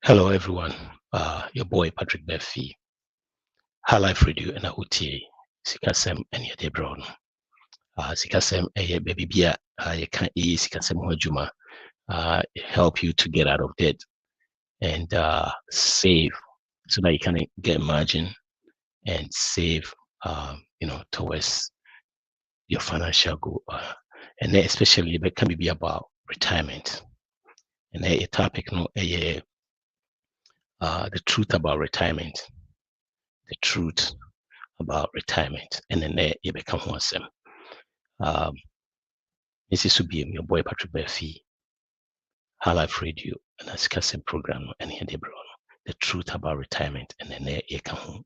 Hello, everyone. Your boy Patrik Barfi, High Life Radio and Uti, Sikasem and Yadebron. Sikasem, a baby beer, you can't eat Sikasem Hojuma, help you to get out of debt and save so that you can get margin and save, towards your financial goal. And then especially, it can be about retirement. And then a topic, the truth about retirement. The truth about retirement, and then you become one. This is to be your boy Patrik Barfi, High Life Radio, and a discussing program, and here they brought the truth about retirement, and then you can home.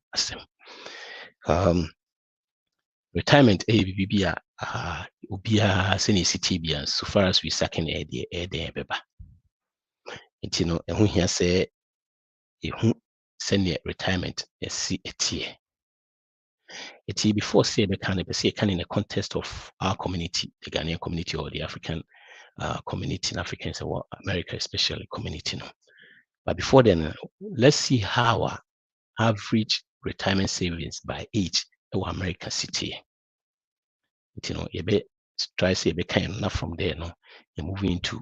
Retirement, ubia seni CTB, so far as we second a beba. It's and when he say, send retirement, see a tier. It's before say can in the context of our community, the Ghanaian community or the African community in Africa, and America especially community. But before then, let's see how our average retirement savings by age in America city. You be try say be kind enough from there. No, you're moving into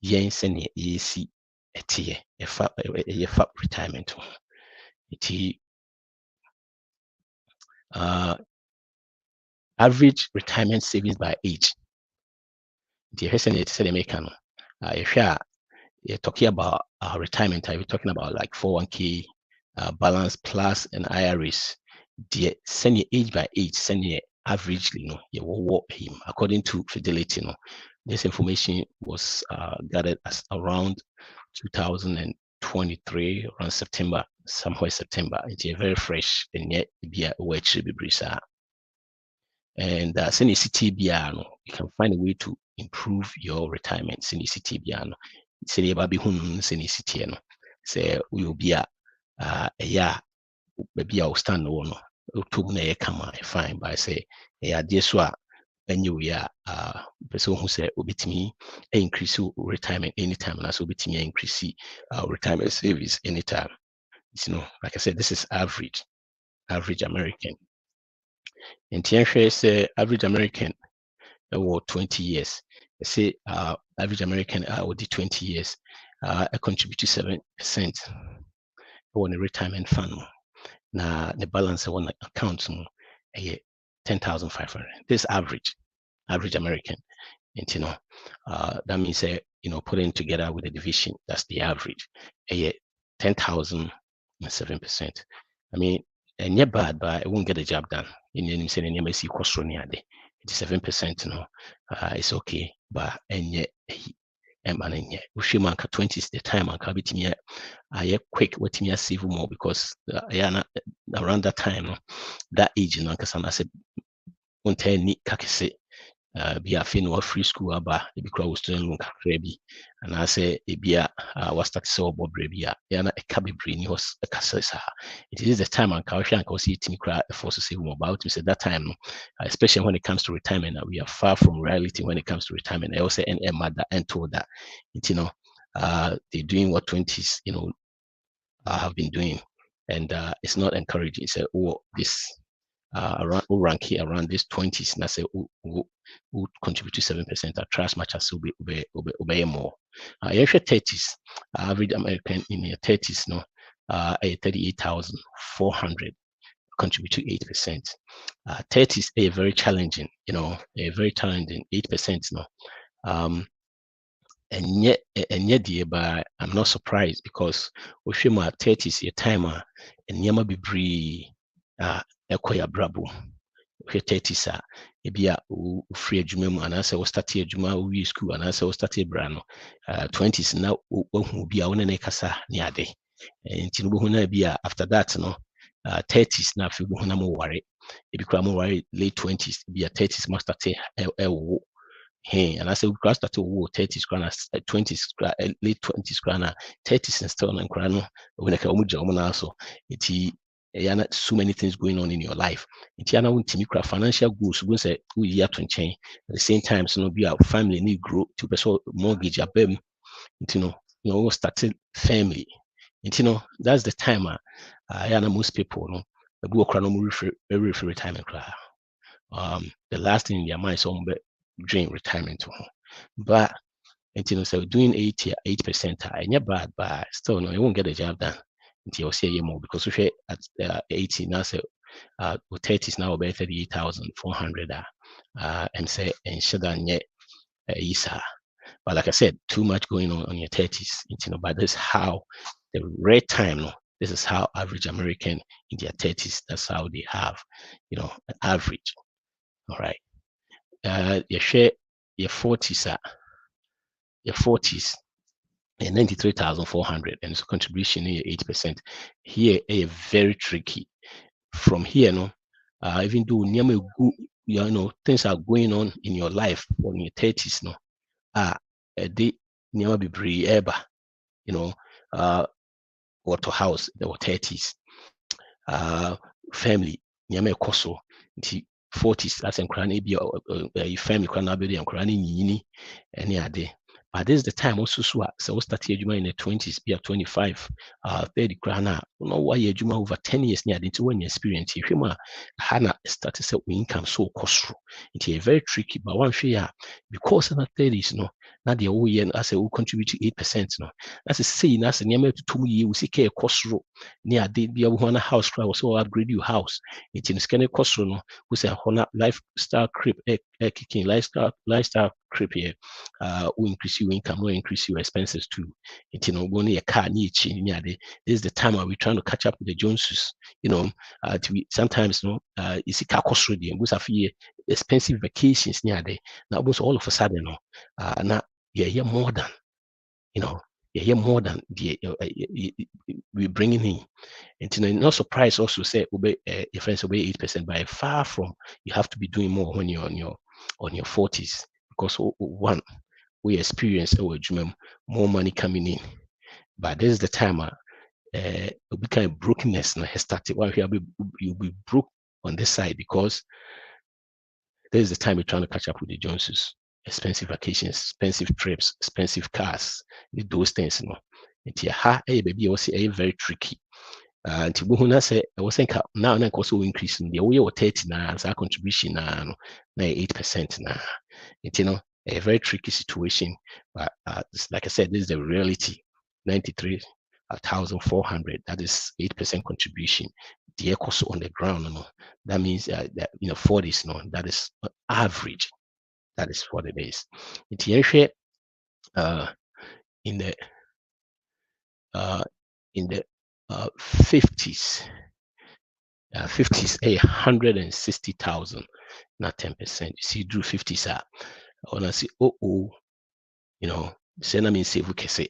yen and AC a tier, a FAP retirement. It average retirement savings by age. The Hessenate said American. If you're talking about retirement, we're talking about like 401k balance plus and IRAs. The send your age by age, send your averagely, you will him according to Fidelity. This information was gathered as around 2023, around September, somewhere September. It's very fresh and yet be a way to be brisa. And send your CTB, you can find a way to improve your retirement. Send your CTB, send your baby home, send your CTN. Say we will be a year, maybe I'll stand on. To come fine by say this one and you person who said with me increase retirement anytime and also with me increase retirement savings anytime. Like I said, this is average American. And TNF say average American or 20 years. They say average American would do 20 years. I contribute to 7% on a retirement fund. Now the balance on the account 10,500. This average American. And that means putting together with the division, that's the average. 10,000 and 7%. I mean, and yet bad, but it won't get the job done. In the same MSC cost it's 7%, it's okay, but and yet and Ushimanka 20s the time and Kabitimia I quick what me save more because around that time, that age because I said won't tell ni kakise be a fin or free school aba be crowd student baby and I say ebia was start so bob rebia yana a cabby brain was a casasa. It is the time and Kaushan can see it cry force to save more about me said that time, especially when it comes to retirement, we are far from reality when it comes to retirement. I also and mother and told that they're doing what 20s have been doing, and it's not encouraging. So this around ranking around this 20s, and I say who contribute to 7%. I trust much as obey more. Your 30s, average American in your 30s, 38,400 contribute to 8%. 30s a very challenging, a very challenging 8%. And yet but I'm not surprised because we feel my 30s your timer and yama be bree ekoya brabo. We 30s ebia free adwuma and I say we start adwuma we school and I say we start brano 20s now who be a one na kasa ni ade nti no bia after that 30s na fi bo na mo worry ebi kra mo worry late 20s be 30s master hey, and I said, we crossed that 30s, 20s, late 20s, 30s, and still, and crano when I come so it's so many things going on in your life. It's not financial goals. We say we have to change at the same time. So, be our family need grow to pursue mortgage. You started family. That's the time most people no refer retirement cry. The last thing in their mind is dream retirement. But so doing 8% and you're bad, but still no, you won't get the job done until you say more because if you're at 80 now, so 30 is now about 38,400 and say and should yet isa. But like I said, too much going on your 30s, but this is how the rare time, no, this is how average American in their 30s, that's how they have, an average. All right. You share your 40s, your 40s, and 93,400, and so contribution here 8%. Here, very tricky. From here, no, even though things are going on in your life or in your 30s, no, the never be brave ever, water house, the 30s, family, never koso, 40s, that's in cranny be a family cranny and cranny yini, any other. But this is the time also so start here in the 20s, be at 25, 30 grana. No why you over 10 years near into when you experience if you Hannah started say income so costly. It's a very tricky, but one share because of the 30s, no, not the whole year as a will contribute to 8%. No, that's a saying that's a near to 2 years, we see care costly near the be a house cry or so upgrade your house. It's in scanning costly, no, we say lifestyle creep, kicking lifestyle creep here. Will increase your income, will increase your expenses too. Only a car niche. This is the time where we're trying to catch up with the Joneses. Sometimes you see car cost ready and have expensive vacations near there. Now, all of a sudden, now you're more than you're here more than we're bringing in. And no surprise also say your friends obey 8%, but far from you have to be doing more when you're on your 40s because one we experience more money coming in. But this is the time it'll be kind of brokenness has started. Well, you'll be broke on this side because this is the time you're trying to catch up with the Joneses. Expensive vacations, expensive trips, expensive cars, those things, baby, was very tricky. Nti wohu na sɛ ɛwɔ sɛ nka na nkɔ so increase no deɛ woyɛ wɔ 30 na saa contribution na 8% na a very tricky situation, but like I said, this is the reality. 93,400, that is 8% contribution. The cost on the ground, that means that 40s, that is average. That is what it is. In the 50s, 50s, 160,000, not 10%. You see, drew 50s. I want to say, say na mean save we can say.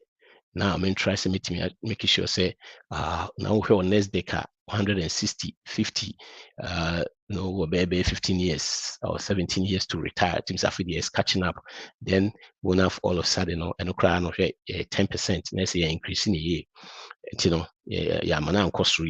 Now I'm interested in making sure say now we're on next decade 160, 50, maybe 15 years or 17 years to retire. Things after the years catching up, then we'll have all of a sudden and crown of 10% next year increasing a year. Man cost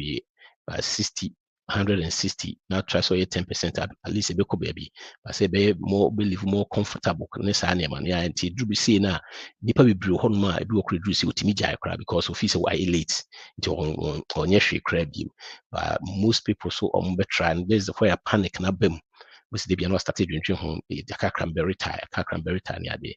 60. 160 now try so 10% at least a bit baby but say be more believe more comfortable nessa man yeah and do be say na nipa be brew hon ma be okre do say utimi jai cry because of say why late into on your crab you but most people so be try and there's where panic na bem which they be not started drinking home the cranberry tie near there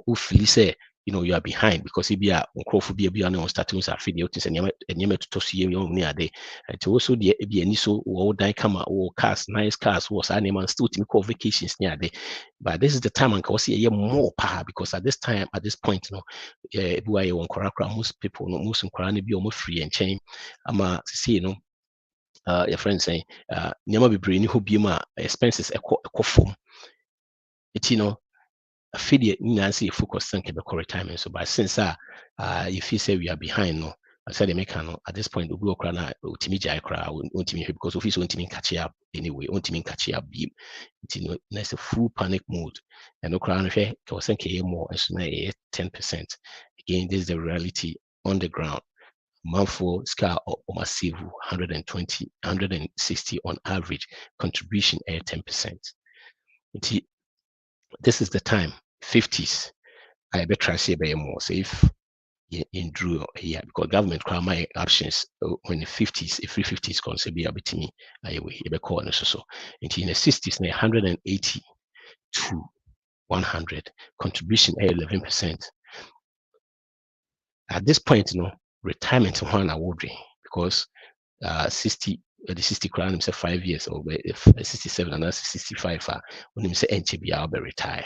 ufili say you are behind because if you are nkrofo be on starting with video things and you to see you near there and also the be any so all die come or cars nice cars was animal still to call vacations near there but this is the time and see a year more power because at this point most people most be almost free and chain ama see your friend saying never be brainy who be my expenses a form it affiliate Nancy focus think about retirement. So but since if you say we are behind no, I said the mechanic at this point the go crana ultimate jai cry ultimate because office won't even catch up anyway, won't even catch up beam. It's a full panic mode. And no crown here was more as 10%. Again, this is the reality on the ground. Monthly scale or massive 120, 160 on average, contribution at 10%. This is the time, 50s. I bet try say more. So if in Drew a year because government crowd my options when the 50s, if 50s concept be a bit me, I will call so. In the 60s, 180 to 100 contribution 11%. At this point, retirement one award because 60 the 60 crown say 5 years or if 67 and that's 65 when him say NTB I'll be retire.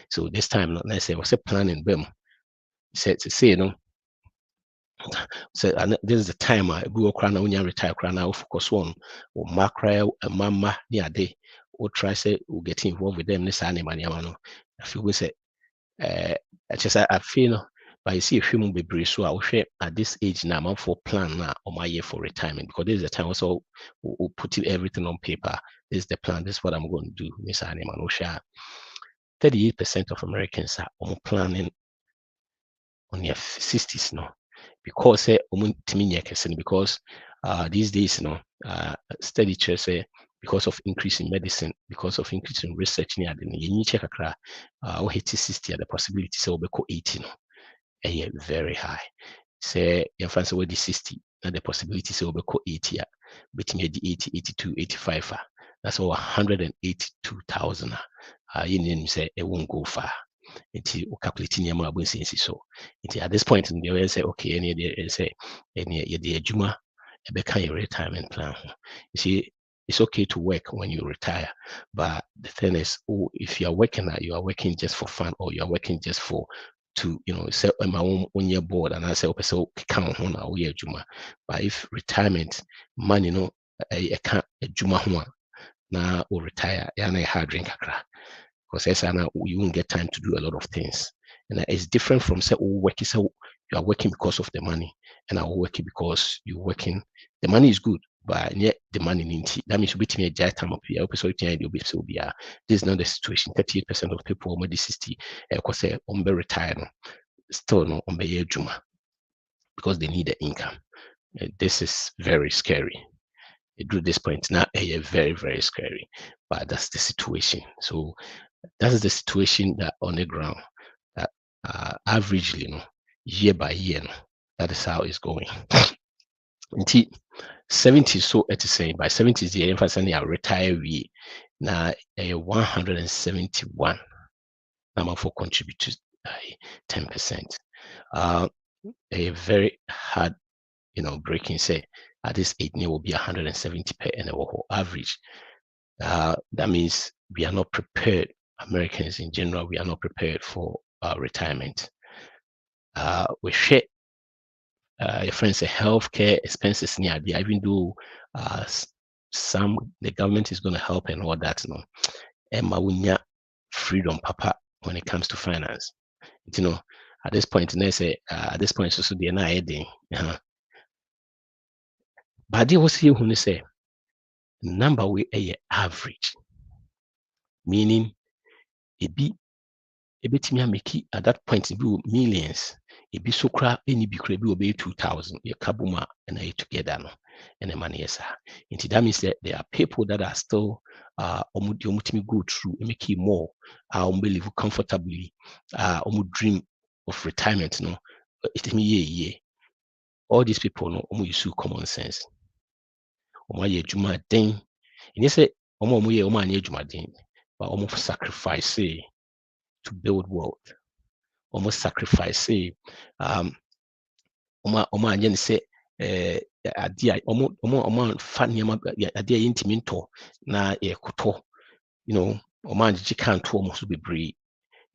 So this time not let's say what's a planning them said to say so and this is the time I go crown when you retire crown now focus on or macro mama near day or try say we'll get involved with them this animal I feel we say just I feel but you see a human be so I will share at this age now I'm for plan now on my year for retirement because this is the time also we'll put everything on paper. This is the plan, this is what I'm going to do. Miss Animal no share. 38% of Americans are on planning on their 60s now because because these days study say because of increase in medicine, because of increase in research near the you check or hit 60 the possibility so we 80 very high. Say your fancy with the 60 and the possibility so we 80 between the 80, 82, 85. That's over 182,000. You say it won't go far. It's calculating your mobile sense. So at this point in the way say okay, and you say the Juma a kind of retirement plan. You see, it's okay to work when you retire, but the thing is, if you are working just for fun or you are working just for to say my own year board and I say okay so count on our year Juma. But if retirement money a can't a Juma na or retire and a hard drink because you won't get time to do a lot of things. And it's different from say working so you are working because of the money and I will working because you're working. The money is good, but yet the money that means you be a giant time of year. This is not the situation. 38% of people over 60 because they retire still no on the Juma because they need the income. This is very scary. At this point now, very, very scary. But that's the situation. So that is the situation that on the ground that averagely, year by year, that is how it's going. Until 70s, so it's saying by 70s, the emphasis on retiree now 171 number for contributors 10%. A very hard, breaking say at this age will be 170 per annum average. That means we are not prepared. Americans in general, we are not prepared for retirement. We share your friends say healthcare expenses near there, even though the government is going to help and all that. And freedom, papa, when it comes to finance. At this point, they say at this point, so they're not adding. But they will see when they say number we a average, meaning it be make at that point it be millions. It be so crap any be crabby obey 2,000 a kabuma and I together no and the money yes. That means that there are people that are still go through and make it more live comfortably dream of retirement it me all these people use common sense. And you say but almost sacrifice to build wealth. Almost sacrifice say say idea fa nneɛma adeɛ yɛntumi ntɔ na yɛkotɔ ɔmo can't ɔmo so bebree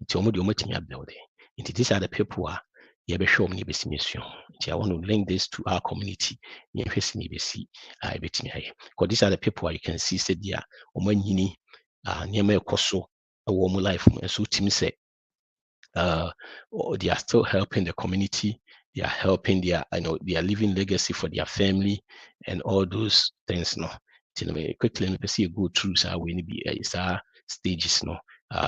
nti ɔmo deɛ ɔmo atumi abuild nti these are the people a yɛbɛhwɛ ɔmo ne yɛbɛsi mesua nti I want to link this to our community yɛhwɛ si ne yɛbɛsi yɛbɛtumi ayɛ because these are the people you can see sɛ deɛ ɔmo anyini nneɛma ɛkɔ so ɛwɔ ɔmo life mu nso timi sɛ they are still helping the community. They are helping they are leaving legacy for their family and all those things. Quickly, let me see go through so we need be stages.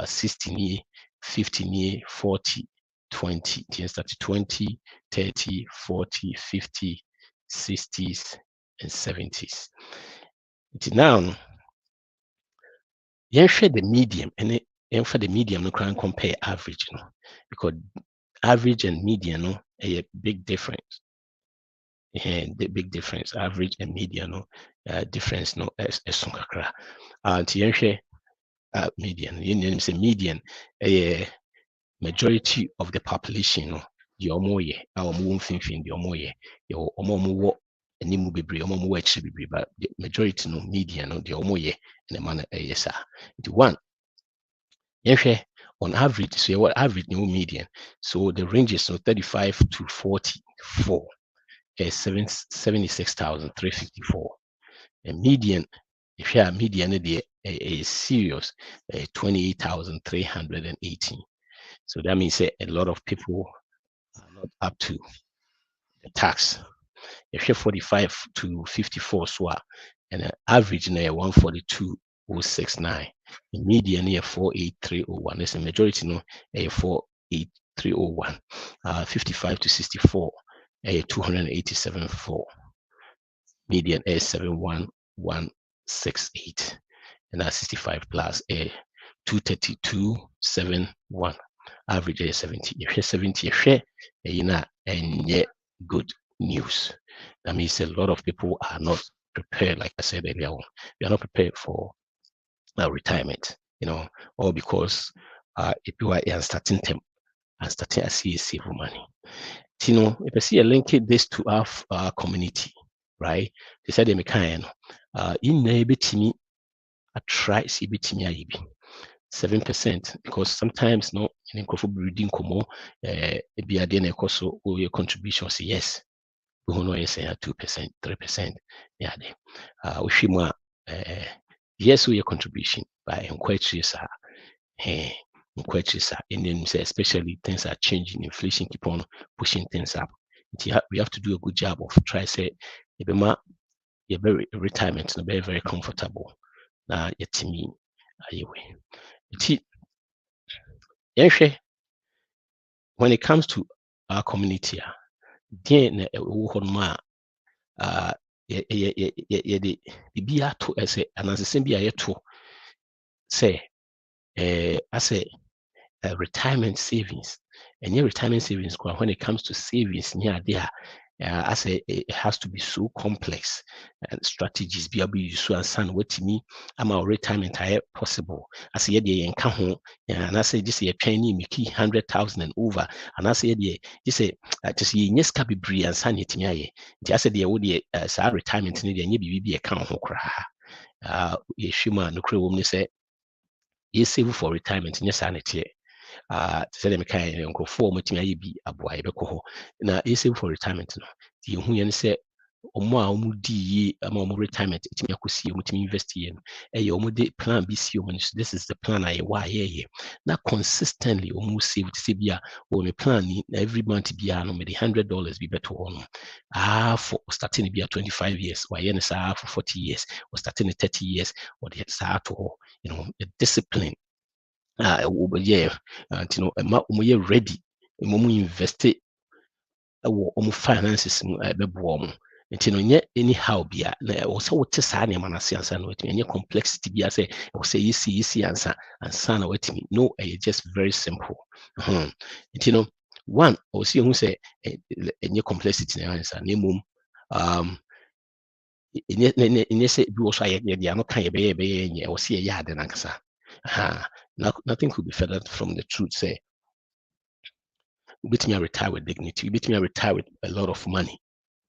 16 year, 15 year, 40, 20. 20, 30, 40, 50, 60s, and 70s. Now, you share the medium and for the medium, no can compare average, because average and median a big difference. And the big difference, average and median, no difference, no ɛso kakra. Nti yɛnhwɛ median. Yɛn say median, a majority of the population, no deɛ ɔmo yɛ a ɔmo wɔ mfimfini deɛ ɔmo yɛ yɛwɔ ɔmo wɔ animu bebree ɔmo wɔ akyiri bebree, but the majority no median no deɛ ɔmo yɛ na ɛma no ɛyɛ saa. Nti one yɛhwɛ on average, so yɛwɔ average na ɛwɔ median, so the range is no 35 to 44 is 76,354. And median, if you are median, is serious, 28,318. So that means a lot of people are not up to the tax. If you're 45 to 54, so and an average now 142,069. The median near 48301. There's a majority no a 48301. 55 to 64, a 287.4. Median a 71168. And that's 65 plus a 232.71. Average a 70. If you're 70, you know, and yet good news. That means a lot of people are not prepared, like I said earlier on. We are not prepared for retirement, all because if you are starting them and starting to see save money. If I see a link this to our community, right? They said they make in a try see 7%, because sometimes no in reading komo be a den so your contributions, yes. We know you say 2%, 3%. Yeah, yes, we your contribution by inquiries and then say especially things are changing, inflation keep on pushing things up. We have to do a good job of try say your retirement is very, very comfortable. Now it's me anyway. When it comes to our community, then yɛde biribi ato ɛsɛ anansesɛm bi a yɛto sɛ asɛ retirement savings, and your retirement savings when it comes to savings near there, I say it has to be so complex and strategies be able to use and san what me am our retirement possible. I say the encounter and I say this year training me 100,000 and over, and I say the this say just yes can be bree and san it me. I said the would sa retirement need and you be account yeshuma no crew woman say yes save for retirement in your sanity. Sɛ deɛ meka yɛ nkurɔfoɔ a wɔtumi ayɛ bi aboa yɛbɛkɔ hɔ na ɛsave for retirement no deɛ ɛhu yɛ no sɛ ɔmo a ɔmo di yie ama ɔmo retirement ɛtumi akɔsie ɔmo invest yie no ɛyɛ ɔmo de plan bi si ɔmo so this is the plan a yɛwɔ a yɛyɛ na consistently ɔmo save te sɛ bi a ɔmo plan ni na every month biara no mede $100 bi bɛto hɔ no for starting bi a 25 years wayɛ no saa for 40 years or starting 30 years ɔde saa to hɔ the discipline ready invest finances anyhow bia na also wote saa nneɛma no ase ansa na watumi ɛnyɛ complexity bi ase say yɛsi ansa na watumi no just very simple one ɔsi ehu sɛ ɛnyɛ complexity na ansa na mmom ɛnyɛ sɛ bi wɔ so a yɛde ano ka yɛbɛyɛ nyɛ ɔsi yɛyɛ ade nankasa nothing could be further from the truth. Say, let me retire with dignity. Let me retire with a lot of money.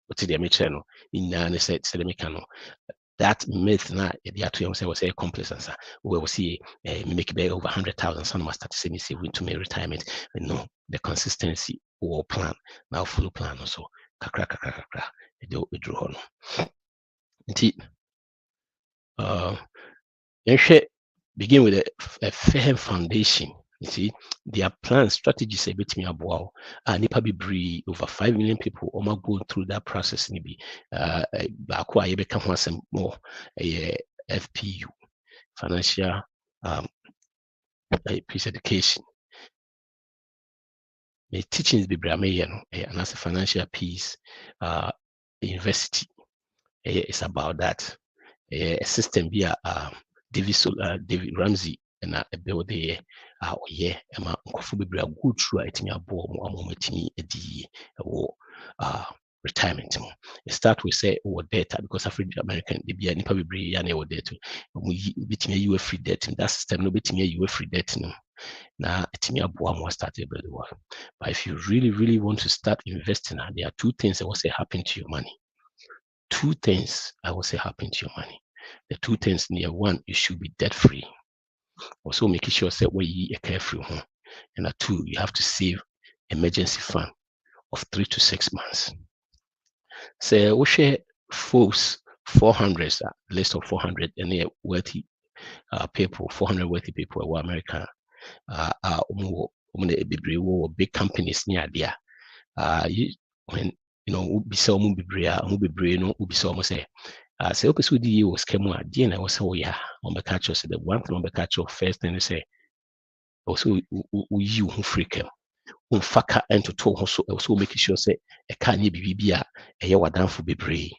What's the channel? In said that myth now the atu say was a complex answer. We will see make it over 100,000. Some must start to say me saving to my retirement. No, the consistency or plan now full plan also. Kakra. Do withdraw no. Begin with a firm foundation. You see, their plans, strategies a bit me aboa. Nipa bebree over 5 million people almost go through that process. Maybe baako a yɛbɛka ho asɛm more FPU, financial peace education. The teachings bebree a meyɛ no and as a financial peace university. It's about that. A system via David Ramsey na build the yeah ma nkofo bebre go through itimi abo mo amomatimi edi wo retirement mo. It start with say what debt because African American they be nipa bebre ya na debt mo bitimi you free debt that system no bitimi you free debt no na itimi abo mo start build the work. But if you really want to start investing, there are two things that will say happen to your money. Two things I will say happen to your money. The two things near one, you should be debt free. Also making sure that where you are carefree. And two, you have to save emergency fund of 3 to 6 months. So we share folks 400 list of 400 and they're wealthy people, 400 wealthy people in America. Big companies near there. When be so be brave, no, be so much say. Say, okay, so the was came out, and I was so yeah, on the catcher said the one thing on the catcher first, and they say, also, you who freak him, who fucker and to talk also making sure say, a can't be a yawa down for be brave.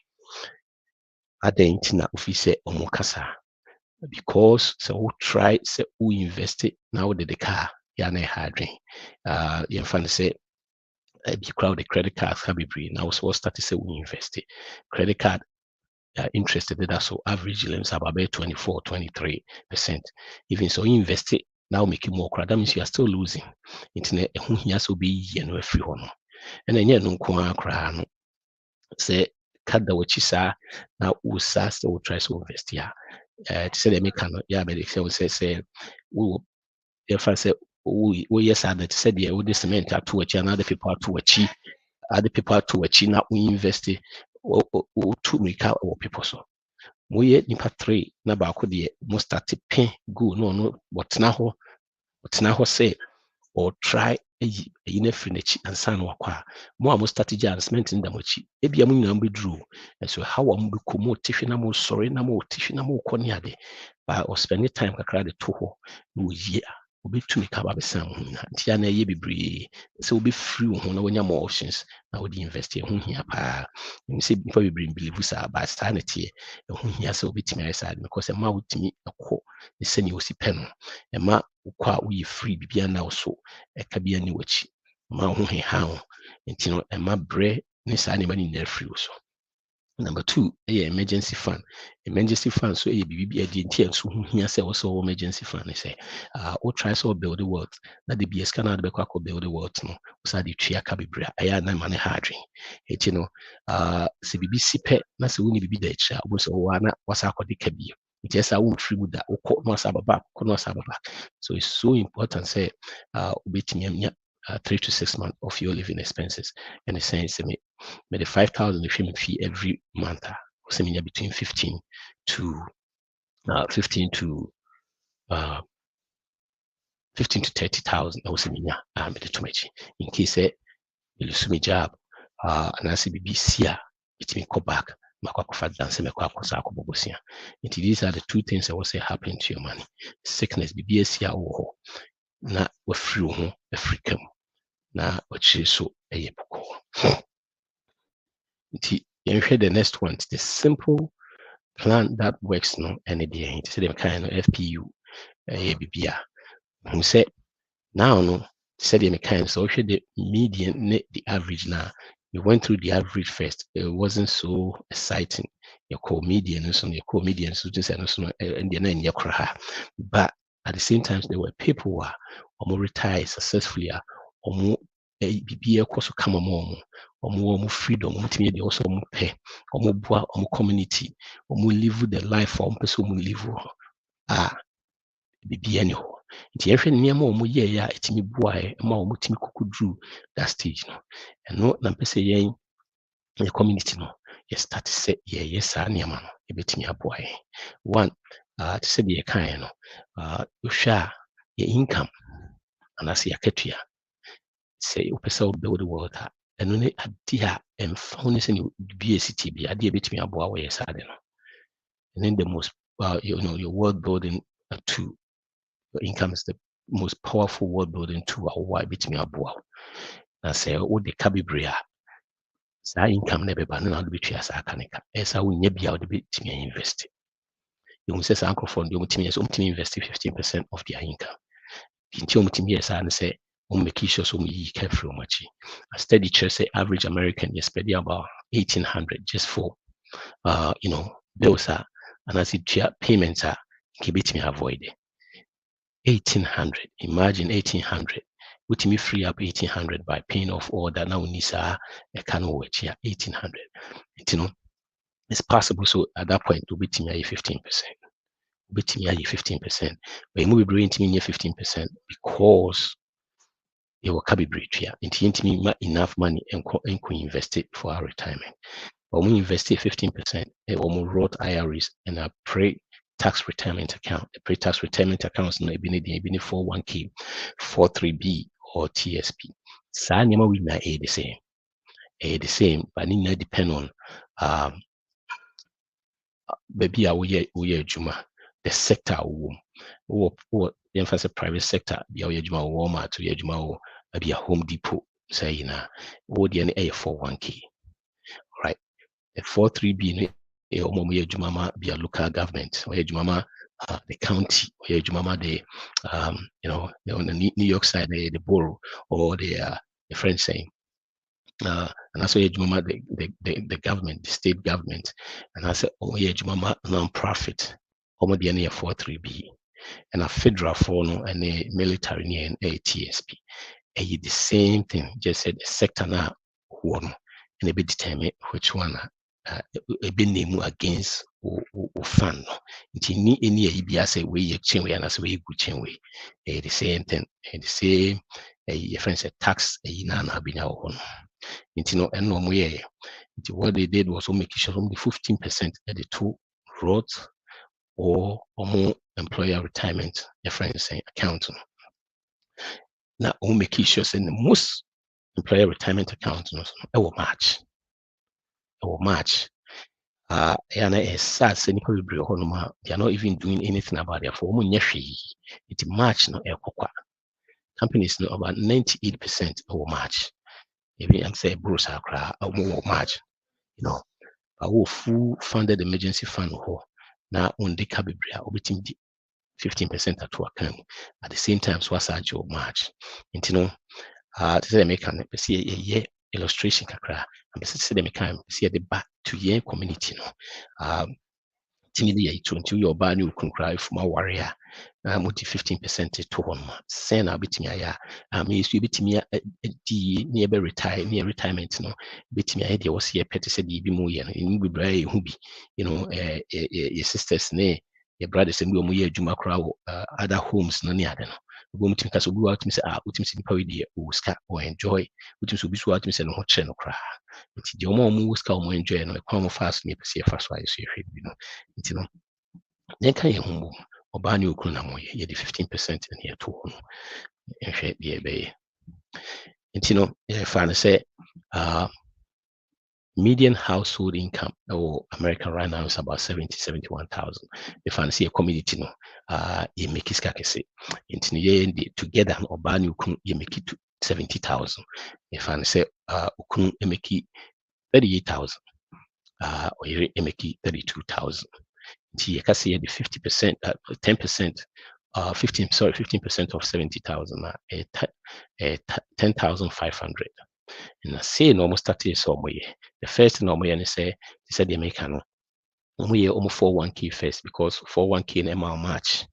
I didn't know if he said, Omokasa, because so who try, say, who invested now the car, yana hardring. You find say, be crowd the credit cards can be brave. Now, so started say, we invested credit card. Interested in that, so average lens about 24-23%. Even so, invest it now, making more crowd. That means you are still losing. Internet, who he has to be free one. And then, no crown say, cut the wachisa now, who says will try to invest. Yeah, to say they make yeah, but if they say, we will, if I say, we yes, I said, yeah, we cement to a other people to achieve, other people to achieve, now we invest it or to make out our people so. Moye nipa 3 na baako de mo start pay go no whatena ho say or try eyi na free n'akyi ansa na wakɔ mo a mo start gya announcement nda mo akyi ebia mo nyina mbeduru so how am be ko mo tihwe na mo sorry na mo tihwe na mo kɔ ne ade ba or spend time kakra de to ho na oyi obetumi ka ba besan ho na ntia na ɛyɛ bebree sɛ obe free ho na wonya more options na wode invest ho hia pa nim sɛ nipa bebree believe sa ba sanity ho hia sɛ obetumi ayɛ saa because ma wotumi akɔ ne sɛ ne osi pɛ no ma wokɔ a woyɛ free bibia na wo so ɛka bia ne wachi ma ho heha ho nti no ma brɛ ne saa ne ma ne nyinaa free wo so. Number 2, emergency fund. Emergency fund so bibi adi nti enso ho hia sɛ wo so emergency fund sɛ o try so build the wealth na de bi scan out be kwa build the wealth no so de twa ka bebre aya na ma ne hardware eti no sɛ bibi sipɛ na sɛ wo ni bibi da ekira wo so wo ana wasa akɔde ka bi nti ɛsɛ wo free with that wo kɔ no asa baba kɔ no asa baba. So it's so important say obetimi anya 3 to 6 months of your living expenses and the sense me the 5,000 if you fee every month between 15 to 15 to 30,000 I was saying in case you lose my job and I say BBC it may go back these are the two things I will say happen to your money. Sickness BBS or na free ho africa na wakyiri so boko. The next one, the simple plan that works no any day. Say them kind of FPU BBA. Who said now no said them kind so the median the average now. You went through the average first. It wasn't so exciting. Your core median so your core median so just and then your cry. But at the same time there were people who are retired successfully or BBA course come among or freedom, ultimately also pay, or more community, or more live the life for person who live BBA anyhow. Nti ehwe nneɛma a wɔyɛ yɛ a etimi boae ma wɔn timi kokuduru that stage no ɛno na mpɛ sɛ yɛn community no yɛ start sɛ yɛyɛ saa nneɛma no ebetimi aboa yɛn. One te sɛ deɛ yɛkaeɛ no wohwɛ a yɛ income anaasɛ yɛakatua sɛ wopɛ sɛ wobuild wealth a ɛno ne ade a ɛmfa ho ne sɛ ne bia city bi ade a ebetimi aboa wɔyɛ saa de no. And then the most your world building tool. Your income is the most powerful world building tool why betimi aboa. Na sɛ wode ka bebree a saa income na bɛba no na wode bɛtua saa ka ne ka ɛsɛ wonya bia wode bɛtumi invest. You say uncle for the invest 15% of their income. Until yes, and say make sure so we careful much. A steady church say average American you spend about 1,800 just for bills are and as it payments are keep me avoid 1,800. Imagine 1,800. Which me free up 1,800 by paying off all that now Nisa a can watch here 1,800. It's possible. So at that point to beat me 15%. Beat me 15%. But you bring me 15% because you will be bridge here. Into me enough money and invest it for our retirement. But when we invest 15%, or more wrote IRAs and a pre-tax retirement account. The pre-tax retirement accounts no ebini 401k, 43B or TSP. Saa nneɛma we na the same. The same, but it depend on baby a woyɛ adwuma, the sector wo emphasis private sector bia woyɛ adwuma wo Walmart woyɛ adwuma wo bia Home Depot say na wo deɛ no ɛyɛ 401k, right? The 43B no ɔmo yɛ adwuma ma bia local government woyɛ adwuma ma the county woyɛ adwuma ma the on the New York side the borough or the French saying and also the government, the state government, and I said, oh yeah, Jumama non-profit, almost the 43B, and a federal phone and a military and a TSP. And the same thing, just said the sector now one and a bit determine which one a bit name against or fund. It need any ABS say we chain way and as we good chain way. The same thing, the same a friend said tax a nana be now on. And no more. What they did was to make sure only 15% at the two roads or more employer retirement difference account. Now we make sure in the most employer retirement account will match. It will match. And a sad they are not even doing anything about it for it match no companies know about 98% will match. Maybe I'm say Bruce Accra or more match, a full funded emergency fund now on the cabibria obitim 15% at work at the same time so as your match. To say make an see a year illustration kakra and say them can see the back to year community timidly to your band you can cry from a warrior. I'm 15% to one. Send a bit me. I mean, you bit me near retire near retirement. No, bit me idea was here. Petty said, "Be more in good bray who be, your sisters, nay, your brothers, and we are Juma crowd, other homes, no near them. We to because we out to say, which is in or scat or enjoy, which is to be so out to say, no hot channel cry. It's the more moves come enjoy and a common fast near see a fast wise, then can you home or ban you could you the 15% in here to home and share the bay. And if I say median household income or American right now is about 71,000. If I see a community you make it say together or ban you make it to 70,000. If I say you make it 38,000 or you make it 32,000. You can see the 50%, 10%, 15% of 70,000, 10,500. And I say normal started somewhere. The first normal and say the American we almost 401k first because 401k in ML match.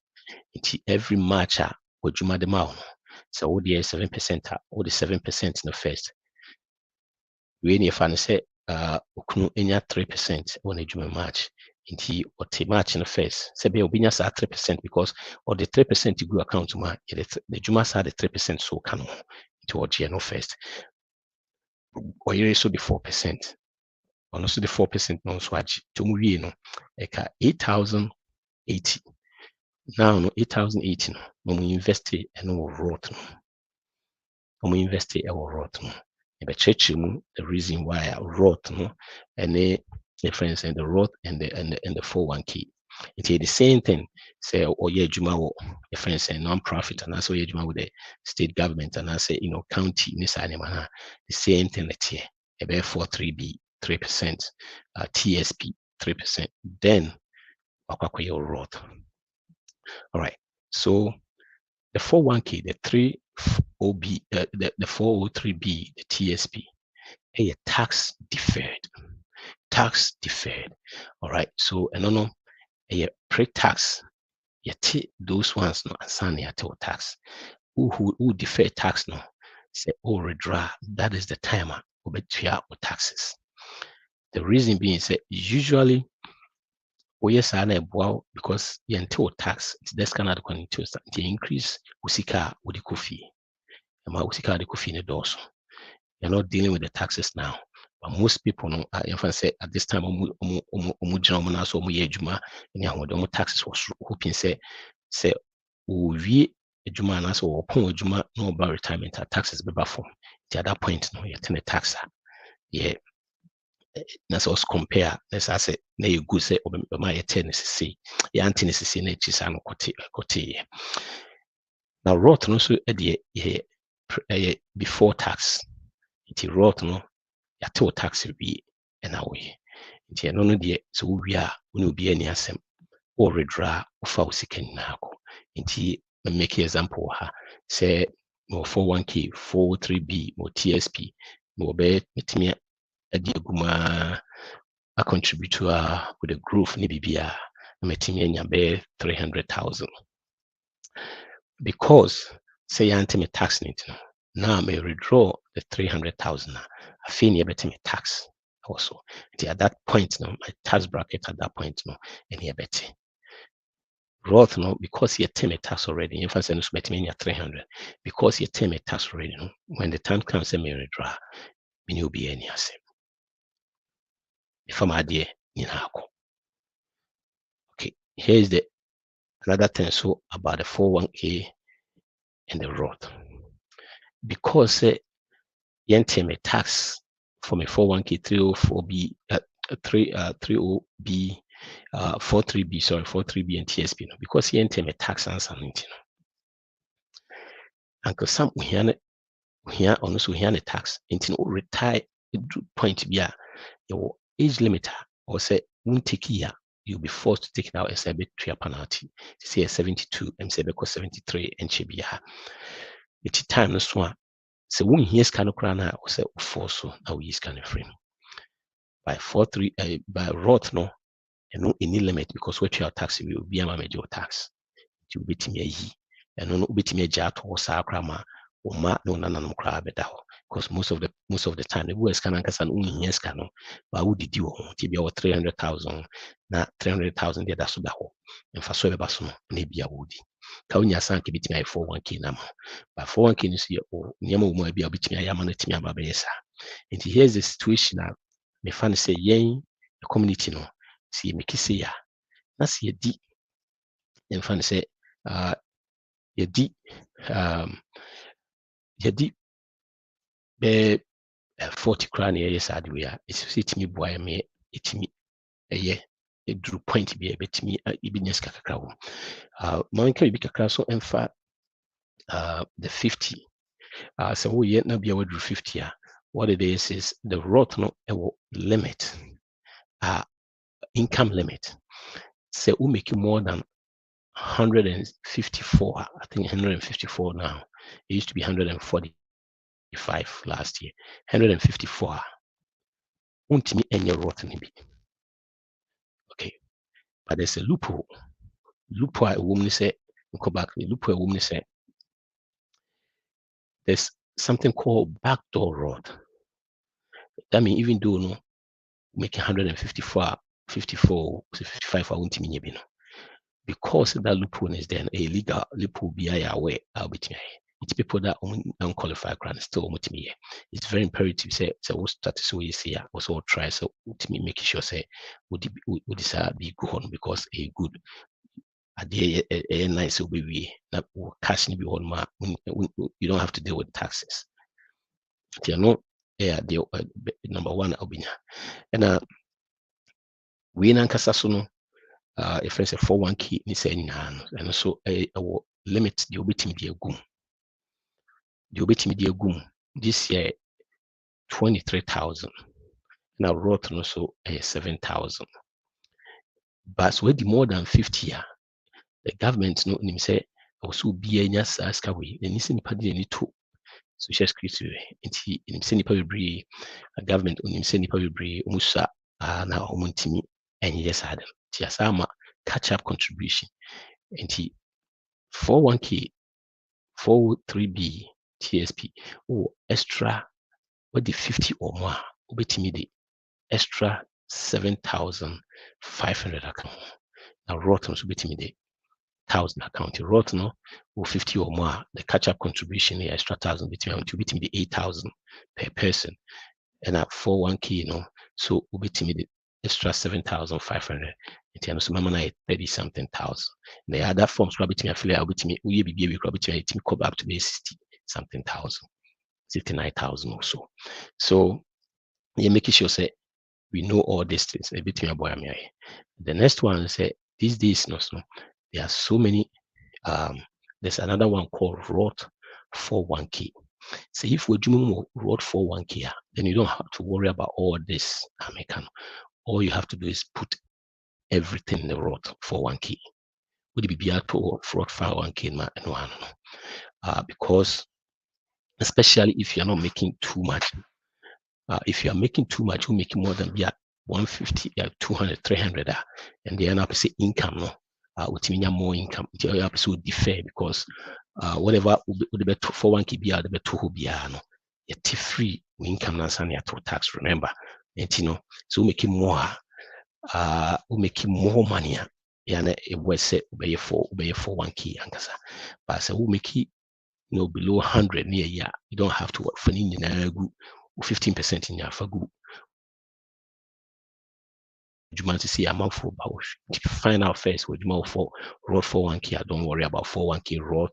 Every matcher would you the mouth. So all the 7% or the 7% in the first. We need to say 3% when you match. Into what match in the first. Say be obinya 3% because or the 3% you go account to my the Juma sa the 3% so can into what you know first. Or you also the 4%. Or also the 4% non swatch to move eka 8,080. Now no 8,080 when we invest it and we wrote. When we invest it and we wrote. The reason why I wrote and the friends and the road and the 401k. It's the same thing. Say, oh yeah, Juma, the friends and non-profit, and also Juma with the state government, and I say, county, the same thing that's here. About 43B, 3%, TSP, 3%. Then your Roth. All right. So the 401k, the 3OB, the 403B, the TSP, a tax deferred. Tax deferred. All right. So no, a pre-tax. Yet those ones no assign yet tax. Who defer tax no say withdraw. That is the time we with taxes. The reason being is that usually we are wow because you entail tax. It's this kind of the increase usika with the coffee. And my usika the coffee in the doors. You're not dealing with the taxes now. But most people know, if I say at this time, so taxes was hoping say we adwuma anaasɛ wɔpɔn adwuma na ɔba retirement a taxes bɛba fam nti at that point no yɛtene tax a yɛ na sɛ ɔs compare na sɛ asɛ na yɛ good sɛ ɔma yɛtɛ no sesei yɛante no sesei na akyi saa no kɔteeɛ na Roth no nso deɛ yɛ before tax nti Roth no yɛatew tax wie ɛna woyɛ nti ɛno no deɛ sɛ wowie a wo ne obiara ani asɛm wɔredra wofa wo sika nyinaa kɔ nti make example ha say mo 401k 403b mo TSP mo be metimi adi aguma a contribute to with the growth ni bibia metimi anya be 300,000 because say anti me tax need no now may withdraw the 300,000 I feel you better me tax also at that point no my tax bracket at that point no any better Roth no because you term a tax already. In fact, it's 300 because you term a tax already. No? When the time comes, I may withdraw. Mean you'll be any asset. If I'm idea, okay. Here's the another thing so about the 401k and the Roth because you term a tax from a 401k 304b 30b 43b sorry 43b and TSP no because you term a tax answer no. Uncle Sam here on so here the tax until retire point be your age limiter or say won't take year you'll be forced to take it out as a bit to your penalty say 72 and say because 73 and she be it's time no so so when here's kind of crown or say force so now he's kind of frame by 43 by Roth no and no any limit because what your tax will be a major tax to beat me and no beat me a jar or sacrama or no none crab because most of the time the US can and only yes can but would did you to be over 300,000 na 300,000 there that's about and for so basso maybe a woody Kaunya sank bit me 401k number but 401k is here or Yamo might be a bit me a yamanity me about and here's the situation now me fan say yen the community no see me kiss ya that's ye di and fan say ye di be 40 crown a yes ad we are it's me boy me it me a drew point be a bit me ibines kakra man can be kakra so emfa the 50 so we yet now be able to 50 what it is the Roth no limit income limit say we make you more than 154 I think 154 now it used to be 145 last year 154 won't me any Roth maybe okay but there's a loophole a woman say go back the loophole a woman say there's something called backdoor Roth. That means even though no make 154 55 I won't mean you know because that loophole is then a legal loophole be aware I'll be it's people that unqualified grant still to me. It's very imperative say what start so you see also try so to me making sure say would this be good on because a good a nice will be that cash be on ma you don't have to deal with taxes. You know, yeah, the number one obinya. And we nankasa so no if it's a 401k ni say and so a limit the obetimi the agum. The obetimi the agum this year 23,000. Now Roth no so 7,000. But so the more than 50 years, the government no nim say also be any aska we any sin padi any to social security nti nim say nipa bebree government nim say nipa bebree umusa na omuntimi enye sad ti asama catch up contribution nti 41k 43b TSP extra what the 50 or more obetimi the extra 7,500 account now rotten so betimi the 1,000 account wrote no or 50 or more the catch up contribution the extra 1,000 between the 8,000 per person and at 41k so between the extra 7,500 and so mama na 30 something thousand the other forms between affiliate between we be between come up to be 60 something thousand 69,000 or so you make sure say we know all these things between the next one is these days no there are so many there's another one called Roth 41k. So if we're doing Roth 41k, then you don't have to worry about all this. All you have to do is put everything in the Roth 41k. Would it be able to Roth 41k? Because especially if you're not making too much, if you are making too much, you're making more than 150, 200, 300, and the end up say income no. With more income, you have to defer because whatever would be 41k be the better be no, it's free income na san to tax. Remember, and so making more, we making more money. Yeah, it was say obey 41k ankasa, but so we make it below 100 near year. You don't have to work for 15% in your fagu. Juma to see amount for about find out first with more for Roth 41k. Don't worry about 41k Roth.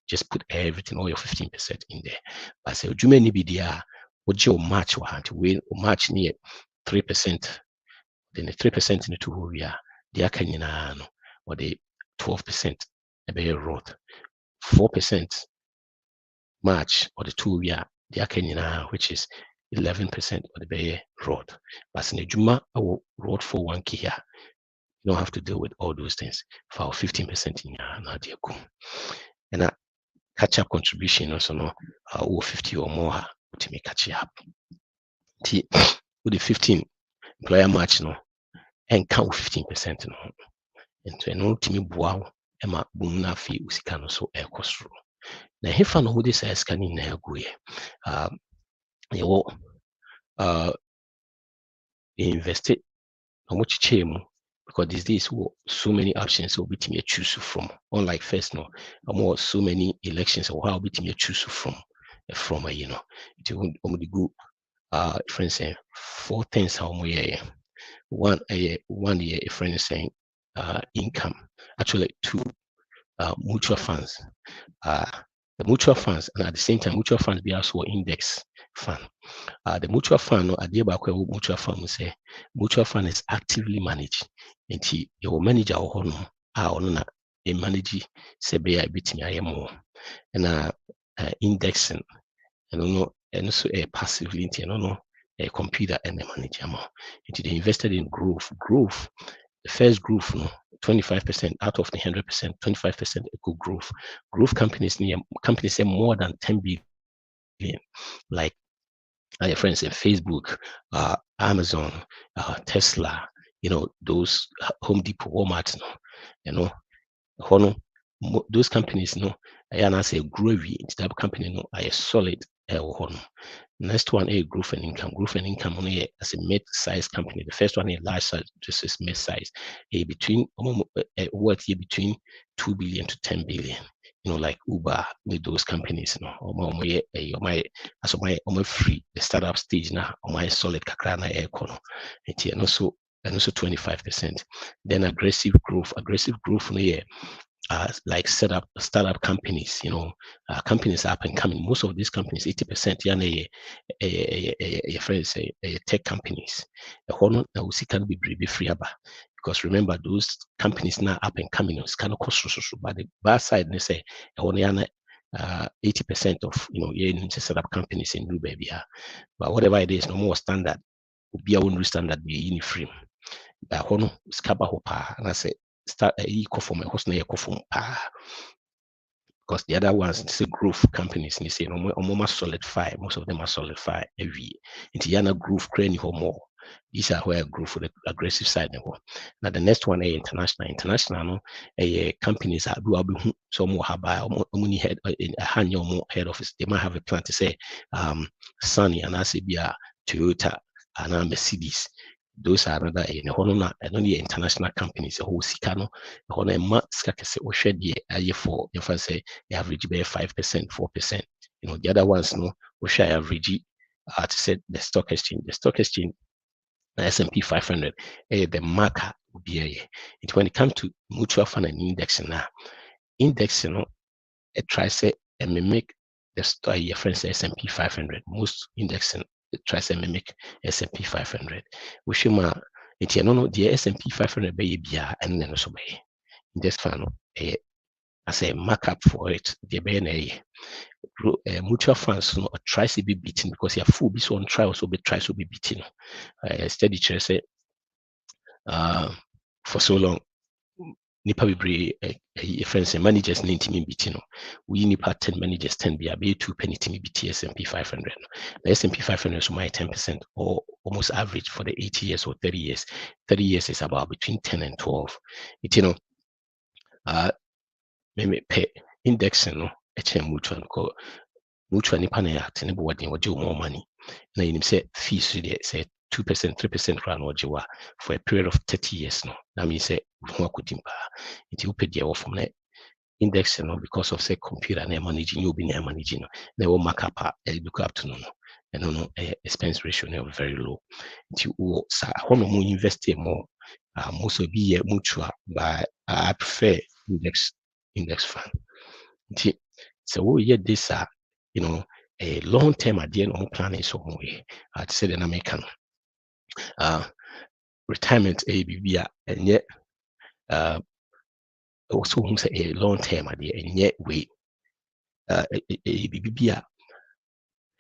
Just put everything, all your 15% in there. But say Juma ni be there. What your match will have to win match near 3%. Then the 3% in the two we are the akanyina no or the 12% be Roth. 4% match or the two we are the akanyina which is 11% of the bay road. But in the Juma road for 1k here, you don't have to deal with all those things for 15% in your and a catch up contribution also no 50 or more to make catch up. With the 15 employer match no and count 15% no. And to no team wow Emma Bumna fee usikano so air cost. Now if I know who this is scanning na go invested how much chemo because these days so many options will be to choose from. Unlike first no, more so many elections or how be to choose from it only go friends saying 4 things how we one year a friend is saying income actually 2 mutual funds the mutual funds and at the same time mutual funds be also index fund. The mutual fund no idea about mutual fund we say mutual fund is actively managed. And your manager or no a manage say be a bit more and indexing and also a passively a computer and a manager more. They invested in growth. The first growth 25% out of the 100%, 25% equal growth. Growth companies say more than 10 billion, like your friends in Facebook, Amazon, Tesla, those Home Depot, Walmart, those companies, I say gravy, type of company, are solid. Next one, a growth and income. Growth and income only as a mid-sized company. The first one, a large size, just is mid-size. Between worth here between 2 billion to 10 billion. Like Uber, those companies, my free the startup stage now, my solid kakrana econo, and also 25%. Then aggressive growth, like startup companies, companies up and coming. Most of these companies, 80%, your friends say tech companies. The whole not now see can be free because remember those companies now up and coming. It's kind of cost but the bad side they say 80% of startup companies in Dubai, but whatever it is, no more standard. Be our own standard be in free. ba hɔ no sika ba hɔ paa na sɛ start kɔ fam ɛhɔ so na yɛkɔ fam paa because the other ones say growth companies ni say no more solidify, most of them are solidify every into yana growth crane more. These are where growth for the aggressive side now the next one is international no companies are do some more have money head in a hand your more head office they might have a plan to say Sunny and Asibia Toyota and Mercedes. Those are another in Honona and only international companies, a whole Sikano, Hona Maskakase or shed ye for if I say average by 5%, 4%. You know, the other ones no or share average to say the stock exchange. The stock exchange S&P 500 the marker would be a when it comes to mutual fund and index now, index you know it tries say and mimic the stock your friends S&P 500 most indexing try to mimic S&P 500. We should ma it no the S&P 500 be bia and then so be index fund as a markup for it the be na mutual funds no try to be beaten because you full be so on try also be try to be beaten steady say for so long nipa bebree friends and managers na ntimi biti no we nipa 10 managers 10 be 2 penny timi biti S&P 500 the S&P 500 so my 10% or almost average for the 80 years or 30 years 30 years is about between 10 and 12 it you know me pay index no mutual ko mutual nipa na ya tene bo wadin waje more money na you say fees say 2%, 3% run or for a period of 30 years. No, that means say who could it you pay the from that index, you know, because of say computer and managing you'll be managing. They will mark up look up to no and no expense ratio now very low. You say more invest more most of be mutual, but I prefer index fund. So we get this you know a long term at the end of planning so way. I'd say the American retirement ABB and yet also say a long term idea and yet we ABB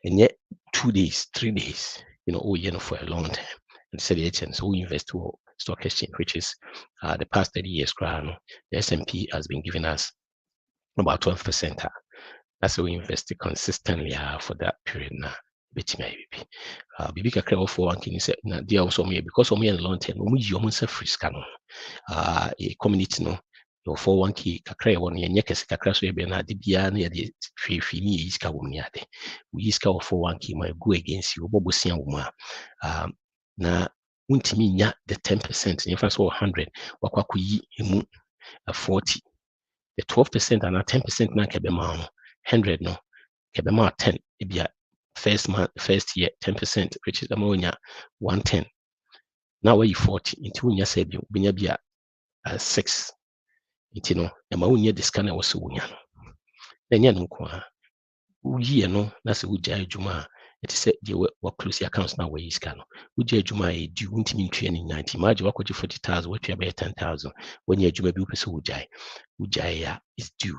and yet 2 days, 3 days, you know, for a long time. And say the agents who invest to stock exchange, which is the past 30 years, the S&P has been giving us about 12%. That's why we invested consistently for that period now. Bibi kakra for one can say na dia also me because of me in long term we yi omo free scan a community no your 401k kakra won ye nyekese kakra so ebe na de bia na ye de hwe ni yi sika wom ni ade we yi sika 401k my go against you bobosia wom na untimi nya the 10% in fact 100 wakwa yi emu 40 the 12% and 10% na kebe ma 100 no kebe ma 10 ebia first year 10%, which is ammonia 110. Now where you 40 into when you say binya 6. It no ammonia the scanner was so wunya. Then you know year no that's a good juma. It is said you work close your accounts now where you scan. Uja juma do won't mean 90. Imagine what could you 40,000, what you about 10,000 when you juma be person ujaya is due.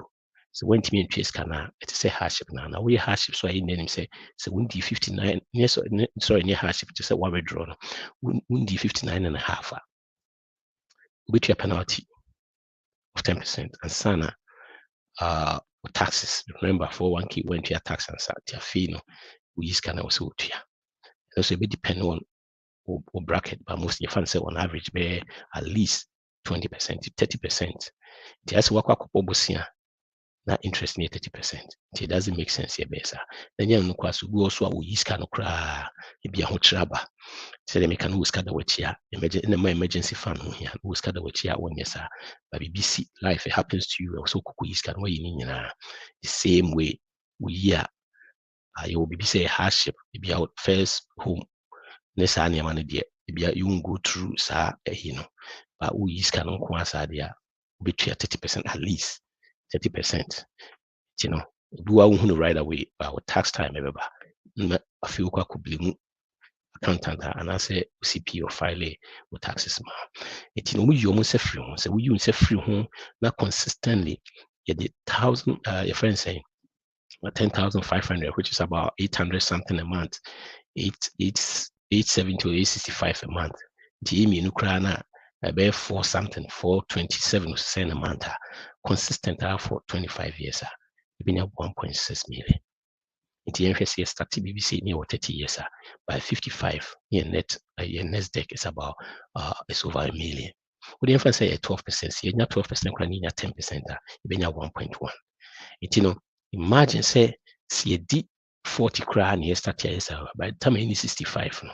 So when me and scanner, it is a hardship now. We hardship, so I name say, so when the 59, yes, sorry, near hardship, just a one withdraw. When the 59 and a half, which a penalty of 10%, and sana taxes. Remember, for one key went to your tax and sat your fee, no, we scanner also to ya. Also, it depend on or bracket, but most of your funds on average be at least 20% to 30%. Just work up na interest near 30%. It doesn't make sense here, Bessa. Then you know, we also have Yiska no cra, it be a hot traba. So they make an Uska the Wachia, in my emergency fund here, Uska the Wachia one yes, but BBC life it happens to you, also Kuiska, way in the same way we are. You will be say hardship, it be out first home, Nessania man, dear, it be you won't go through, sir, you know, but we Yiska no Kwasa, dear, between 30% at least. 30%, you know, do I want to right away our tax time ever. I feel quite could be accountant and I say CP or file or taxes. It you know we almost a free home, so we use a free home not consistently. You did 1,000 your friend saying 10,500, which is about 800 something a month, 870 to 865 a month. Jimmy Nukrana About 427 cent a month, consistent for 25 years. It been 1.6 million. Nti yɛnhwɛ sɛ yɛstarte BBC near 30 years by 55 your next deck is about it's over a million. Wode yɛmfa sɛ 12%, sɛ yɛnya 12% koraa ne yɛnya 10% yɛbɛnya 1.1. Nti no imagine sɛ yɛdi 40 koraa ne yɛstarte ayɛ saa by the time yɛni 65 no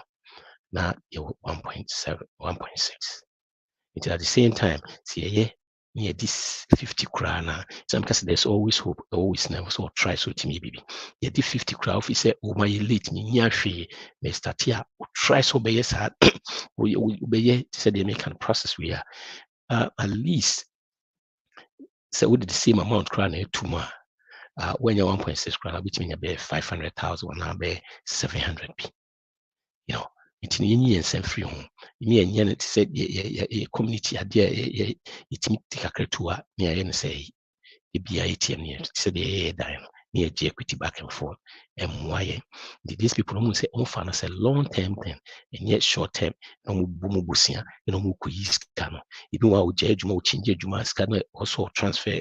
na yɛwɔ 1.7 1.6. At the same time, see, near this 50 crown. Some because there's always hope, always never so try so to me, baby. Yet the 50 crown, if you say, oh, my elite, me, near she, may start here, try so by yes, we be said they make a process we are at least so with the same amount crown two more. When you're 1.6 crown, which means you 500,000 now be 700 p. You know. Nti yɛnyi yɛn nsɛm firi ho ne yɛnyɛ no te sɛ yɛ community adeɛ a yɛtumi te kakra to a ne yɛayɛ no sɛ ebia yɛtiam ne te sɛ deɛ yɛyɛ dan no ne yɛgye equity back and forth ɛmmoa yɛn. Nti these people no mu sɛ ɔmfa no sɛ long term thing ɛnyɛ short term na ɔmo bɔ mu bosea na ɔmo kɔyi sika no ebi wɔ a ɔgya adwuma ɔkyingye adwuma sika no ɔsɔ transfer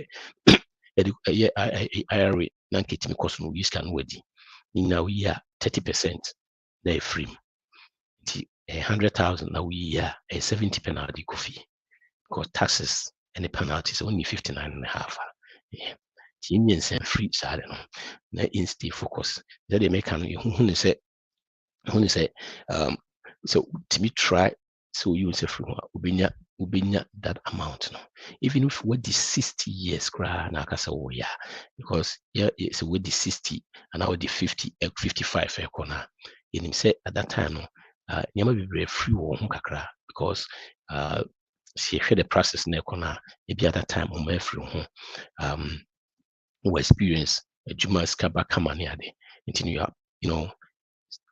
ɛyɛ IRA na nketumi kɔ so no ɔyi sika no wadi ne nyinaa woyi a 30% na ɛfiri mu. 100,000 now we are a 70 penalty coffee because taxes and the penalties only 59.5. Yeah. Indians and free side no instead focus that they make who say so to me try so you say free ubinya that amount no even if we the 60 years cry na kasa oh yeah because yeah it's with the 60 and now the 55 corner in him say at that time no nyama be very free wɔ ho kakra because see the process na ɛkɔ maybe at that time ɔmo afiri ho wɔ experience adwuma sika ba kama ne ade nti you know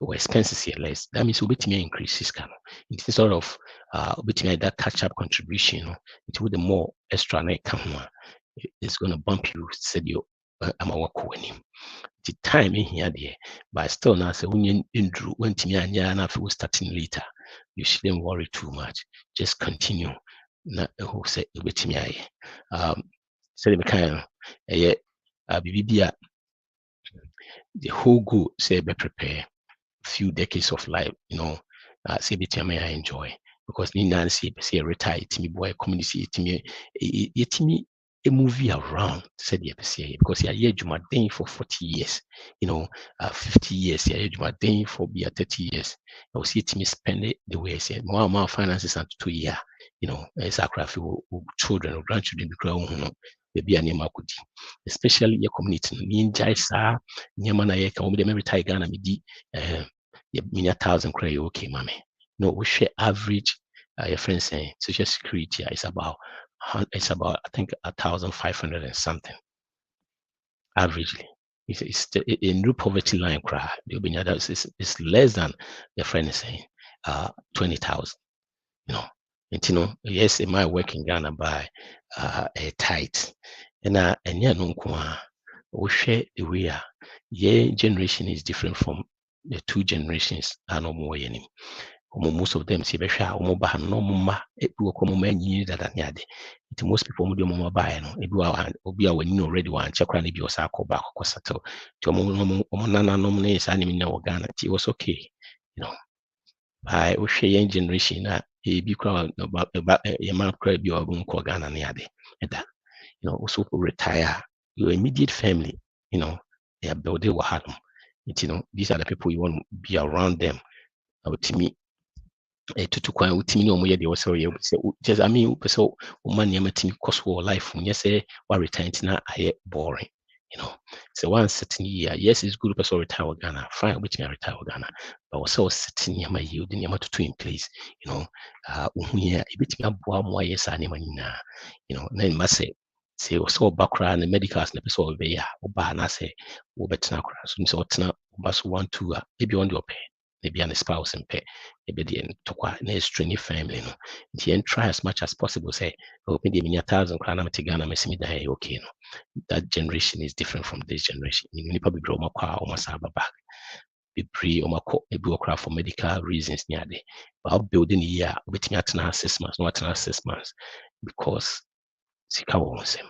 or expenses here less that means obetumi increase sika no nti sort of obetumi that catch up contribution no nti with the more extra na ɛka ho it's going to bump you said you ama wakɔ anim. The time in here there, but still now say when you went to me and yeah, and we starting later, you shouldn't worry too much. Just continue. Na who say with me say the kind BBB the whole goal say be prepare few decades of life, you know, say bit may I enjoy because ni Nancy say retire to me boy community to me a movie around said the because you're Jumadin for 40 years, you know, 50 years, you're Jumadin for be 30 years. I will see it me spend it the way I said, more finances and 2 years, you know, as a craft children or grandchildren grow, you know, they be a name I could, especially your community. Ninja sa, Yamana can be every tiger and me, you 1,000 cray, okay, mammy. No, we share average, your friends saying social security is about I think 1,500 and something averagely. It's a new poverty line cry. It's less than the friend is saying 20,000. You know, and you know, yes, it might work in Ghana by a tight and yeah, no we share the way yeah generation is different from the two generations are no more any. Most of them see besha omoba no mama ebu ko mama nyi dada ne ade it most people mo de mama buy no ebu obi a wani already wan chekra ne bi o sa ko ba ko settle to mo nana no ne sa ne mi na Ghana it was okay, you know. By we share young generation na e bi kwa ba e ma kra bi o ko Ghana ne ade eda, you know, also retire your immediate family, you know, they are building what you know, these are the people you want to be around them. To me to kwan wotimi ne ɔmo yɛ deɛ wɔsɛ ɔyɛ sɛ just I mean wopɛ sɛ ɔma nneɛma timi kɔ so wɔ life mu nyɛ sɛ wɔaretire nti na ayɛ boring, you know. So one certain year, yes, it's good person retire wɔ Ghana, fine, wobɛtumi retire wɔ Ghana, but wɔsɛ ɔsɛte nneɛma yie wode nneɛma toto in place, you know. Wohu yɛ a ɛbɛtumi aboa mo ayɛ saa nneɛma nyinaa, you know. Na mma sɛ wɔsɛ ɔba koraa ne medicals na ɛpɛ sɛ ɔbɛyɛ a ɔba anaasɛ wɔbɛtena koraa so sɛ ɔtena ɔba so 1 2 a ebi ɔn deɛ ɔpɛ maybe an spouse and pay maybe the strainy family no and try as much as possible say open the 1,000 crown to Ghana die okay no. That generation is different from this generation. You probably grow more almost back bebree ɔmakɔ ebi wɔ koraa for medical reasons ne ade but wo building year wobɛtumi atena ha 6 months na watena 6 months because sika wɔ wo nsɛm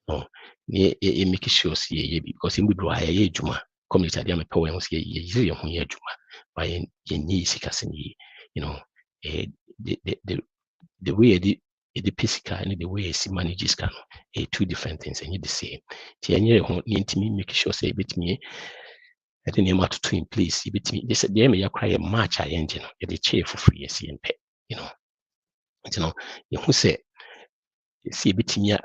no ne make sure sɛ yɛyɛ bi because yɛn bebree a yɛyɛ adwuma community adeɛ a mepɛ wɔ yɛn ho sɛ yɛyɛ yɛn ho yɛ adwuma but yɛnyɛ sikasɛm yie the way the physical and the way she manages can two different things and you the same. Tianye ho ntimi make sure say bit me at the name to in place bit me this the me cry match I engine the chair for free and pay you know who say see bit me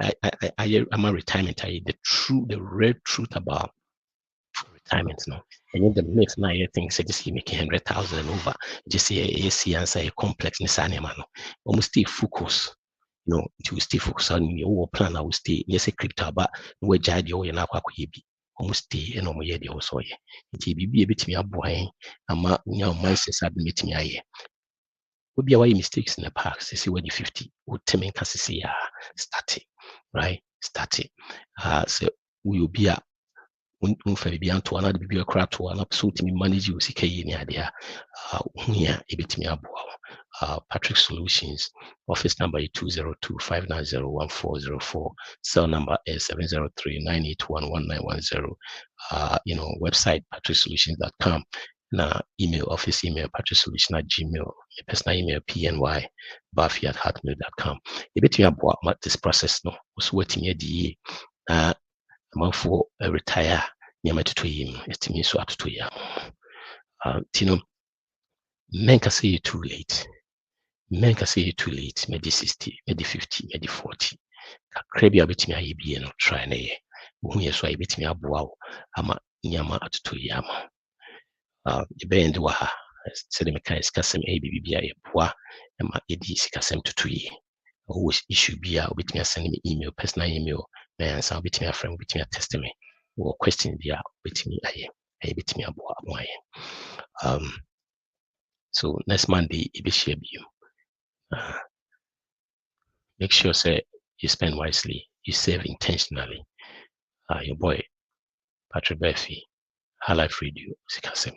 I'm a retirement the real truth about retirement no and the next night things say just make 100,000 and over just say a answer a complex nisani almost stay focus to stay focused on your plan. I will stay. Yes, a crypto, but we judge you and aqua be almost stay and no more yet also. It be a bit me a boy, and my mindset admit me. I would be away mistakes in the past. See where the 50 would tell me starting, right? Starting. So we will be a unfair beyond to another be a crowd to an absolute manage you see any idea. Here, a bit me a Patrik Solutions, office number is 202-590-1404. Cell number is 703-981-1910. Website patriksolutions.com. Now, office email patriksolution@gmail. Personal email pny.barfi@hotmail.com. A bit me about this process no. Was waiting a DE. For retire near my 2 years. Estimate so up to 2 years. Men can say it too late. Men can say it too late, maybe 60, maybe 50, maybe 40. Crazy a bit me a be no try na ye. Who yes, why bit me a bow, ama nyama at 2 years. The band wa said the mechanics custom ABB a boa, and my ADC custom to 2 years. Always issue be a bit me a send me email, personal email, man, so bit me a friend, bit me a testimony, or question be a bit me a bit me a boa. So next Monday, it be share you. Make sure say you spend wisely, you save intentionally. Your boy Patrik Barfi, High Life Radio, Sikasem.